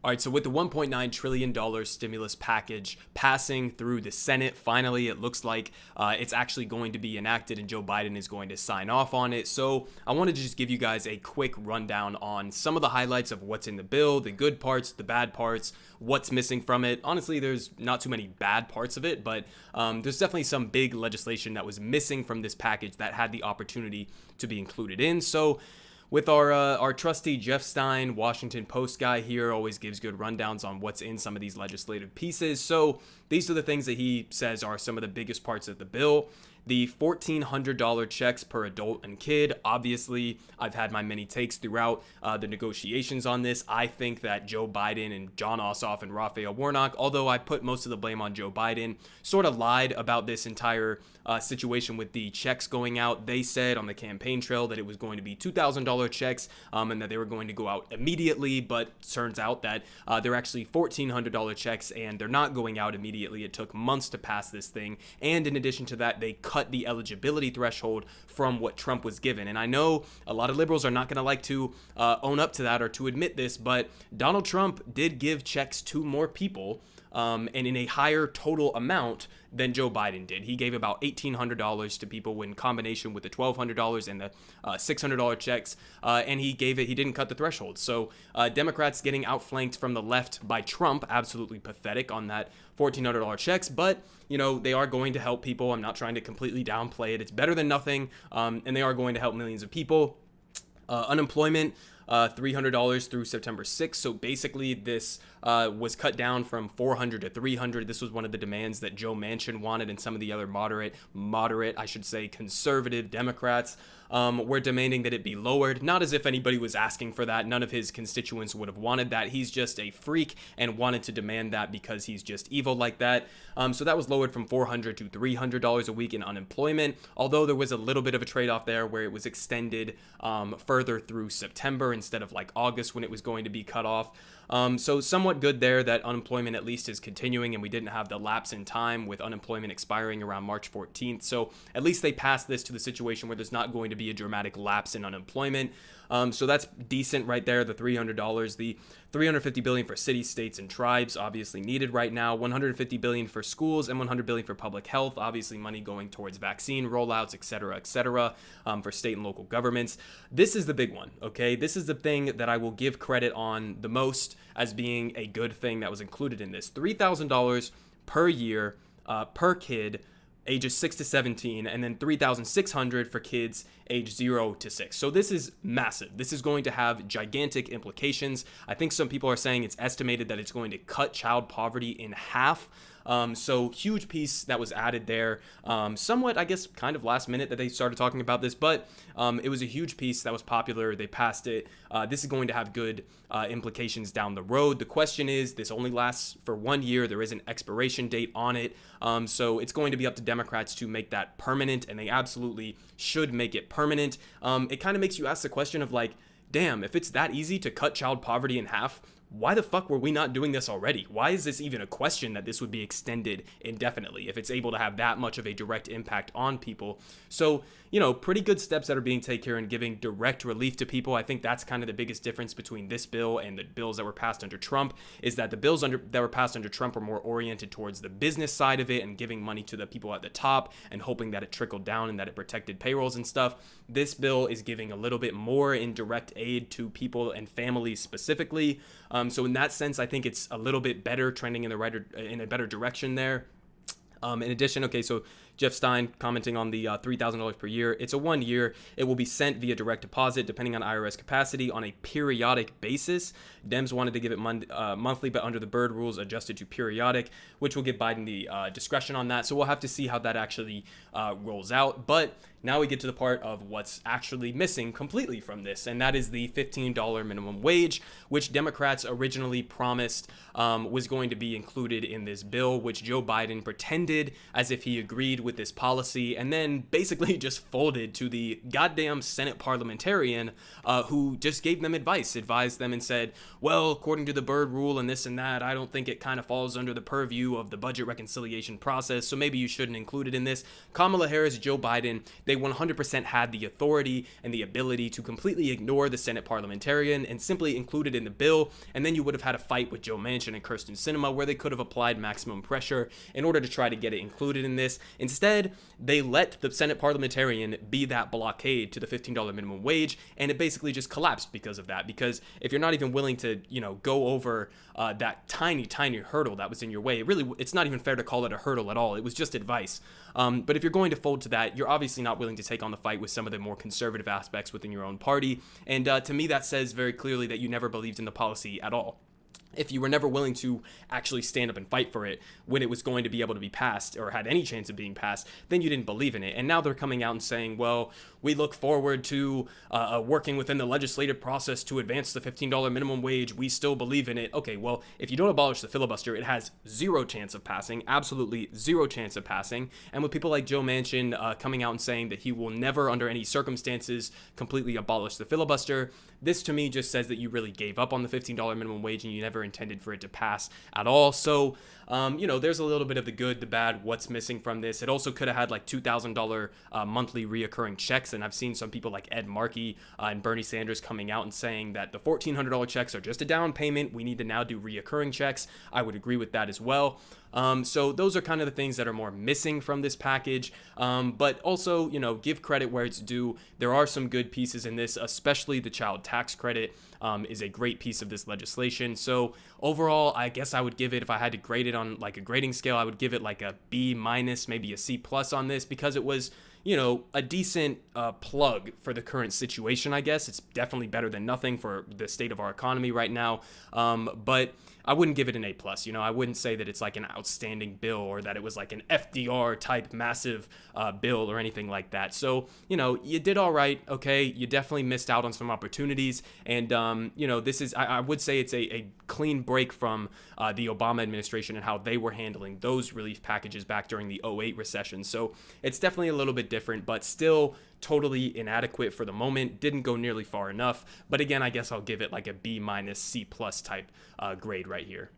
All right, so with the $1.9 trillion stimulus package passing through the Senate, finally, it looks like it's actually going to be enacted and Joe Biden is going to sign off on it. So I wanted to just give you guys a quick rundown on some of the highlights of what's in the bill, the good parts, the bad parts, what's missing from it. Honestly, there's not too many bad parts of it, but there's definitely some big legislation that was missing from this package that had the opportunity to be included in. So with our trusty Jeff Stein, Washington Post guy here, always gives good rundowns on what's in some of these legislative pieces. So these are the things that he says are some of the biggest parts of the bill. The $1,400 checks per adult and kid. Obviously, I've had my many takes throughout the negotiations on this. I think that Joe Biden and Jon Ossoff and Raphael Warnock, although I put most of the blame on Joe Biden, sort of lied about this entire situation with the checks going out. They said on the campaign trail that it was going to be $2,000 checks and that they were going to go out immediately, but turns out that they're actually $1,400 checks and they're not going out immediately. It took months to pass this thing, and in addition to that, they cut the eligibility threshold from what Trump was given. And I know a lot of liberals are not going to like to own up to that or to admit this, but Donald Trump did give checks to more people and in a higher total amount than Joe Biden did. He gave about $1,800 to people in combination with the $1,200 and the $600 checks, and he didn't cut the threshold. So Democrats getting outflanked from the left by Trump, absolutely pathetic on that $1,400 checks, but you know, they are going to help people. I'm not trying to completely downplay it. It's better than nothing, and they are going to help millions of people. Unemployment, $300 through September 6th. So basically this was cut down from $400 to $300. This was one of the demands that Joe Manchin wanted, and some of the other moderate, I should say, conservative Democrats were demanding that it be lowered. Not as if anybody was asking for that. None of his constituents would have wanted that. He's just a freak and wanted to demand that because he's just evil like that. So that was lowered from $400 to $300 a week in unemployment, although there was a little bit of a trade-off there where it was extended further through September instead of like August when it was going to be cut off. So somewhat good there that unemployment at least is continuing and we didn't have the lapse in time with unemployment expiring around March 14th. So at least they passed this to the situation where there's not going to be a dramatic lapse in unemployment. So that's decent right there, the $300. The $350 billion for cities, states, and tribes, obviously needed right now. $150 billion for schools and $100 billion for public health. Obviously money going towards vaccine rollouts, et cetera, for state and local governments. This is the big one, okay? This is the thing that I will give credit on the most as being a good thing that was included in this. $3,000 per year per kid ages 6 to 17, and then $3,600 for kids age 0 to 6. So this is massive. This is going to have gigantic implications. I think some people are saying it's estimated that it's going to cut child poverty in half. So huge piece that was added there. Somewhat, I guess, kind of last minute that they started talking about this, but it was a huge piece that was popular. They passed it. This is going to have good implications down the road. The question is, this only lasts for 1 year. There is an expiration date on it. So it's going to be up to Democrats to make that permanent, and they absolutely should make it permanent. It kind of makes you ask the question of like, damn, if it's that easy to cut child poverty in half, why the fuck were we not doing this already? Why is this even a question that this would be extended indefinitely if it's able to have that much of a direct impact on people? So, you know, pretty good steps that are being taken here and giving direct relief to people. I think that's kind of the biggest difference between this bill and the bills that were passed under Trump, is that the bills that were passed under Trump were more oriented towards the business side of it and giving money to the people at the top and hoping that it trickled down and that it protected payrolls and stuff. This bill is giving a little bit more in direct aid to people and families specifically. So in that sense, I think it's a little bit better, trending in a better direction there. In addition, okay, so Jeff Stein commenting on the $3,000 per year. It's a 1 year. It will be sent via direct deposit, depending on IRS capacity, on a periodic basis. Dems wanted to give it monthly, but under the Byrd rules, adjusted to periodic, which will give Biden the discretion on that. So we'll have to see how that actually rolls out. But now we get to the part of what's actually missing completely from this, and that is the $15 minimum wage, which Democrats originally promised was going to be included in this bill, which Joe Biden pretended as if he agreed with this policy and then basically just folded to the goddamn Senate parliamentarian who just gave them advised them and said, well, according to the Byrd rule and this and that, I don't think it kind of falls under the purview of the budget reconciliation process, so maybe you shouldn't include it in this. Kamala Harris, Joe Biden, they 100% had the authority and the ability to completely ignore the Senate parliamentarian and simply include it in the bill, and then you would have had a fight with Joe Manchin and Kyrsten Sinema where they could have applied maximum pressure in order to try to get it included in this. Instead, they let the Senate parliamentarian be that blockade to the $15 minimum wage, and it basically just collapsed because of that. Because if you're not even willing to, go over that tiny hurdle that was in your way, it's not even fair to call it a hurdle at all. It was just advice. But if you're going to fold to that, you're obviously not willing to take on the fight with some of the more conservative aspects within your own party. And to me, that says very clearly that you never believed in the policy at all. If you were never willing to actually stand up and fight for it when it was going to be able to be passed or had any chance of being passed, then you didn't believe in it. And now they're coming out and saying, well, we look forward to working within the legislative process to advance the $15 minimum wage. We still believe in it. Okay, well, if you don't abolish the filibuster, it has zero chance of passing, absolutely zero chance of passing. And with people like Joe Manchin coming out and saying that he will never, under any circumstances, completely abolish the filibuster, this to me just says that you really gave up on the $15 minimum wage and you never intended for it to pass at all. So, there's a little bit of the good, the bad, what's missing from this. It also could have had like $2,000 monthly reoccurring checks. And I've seen some people like Ed Markey and Bernie Sanders coming out and saying that the $1,400 checks are just a down payment. We need to now do reoccurring checks. I would agree with that as well. So those are kind of the things that are more missing from this package. But also, give credit where it's due. There are some good pieces in this, especially the child tax credit is a great piece of this legislation. So overall, I guess I would give it, if I had to grade it on like a grading scale, I would give it like a B minus, maybe a C plus on this, because it was, a decent plug for the current situation, I guess. It's definitely better than nothing for the state of our economy right now. But I wouldn't give it an A plus. I wouldn't say that it's like an outstanding bill or that it was like an FDR type massive bill or anything like that. So, you did all right. Okay. You definitely missed out on some opportunities. And, this is, I would say it's a clean break from the Obama administration and how they were handling those relief packages back during the 2008 recession. So it's definitely a little bit different, but still totally inadequate for the moment. Didn't go nearly far enough. But again, I guess I'll give it like a B minus C plus type grade right here.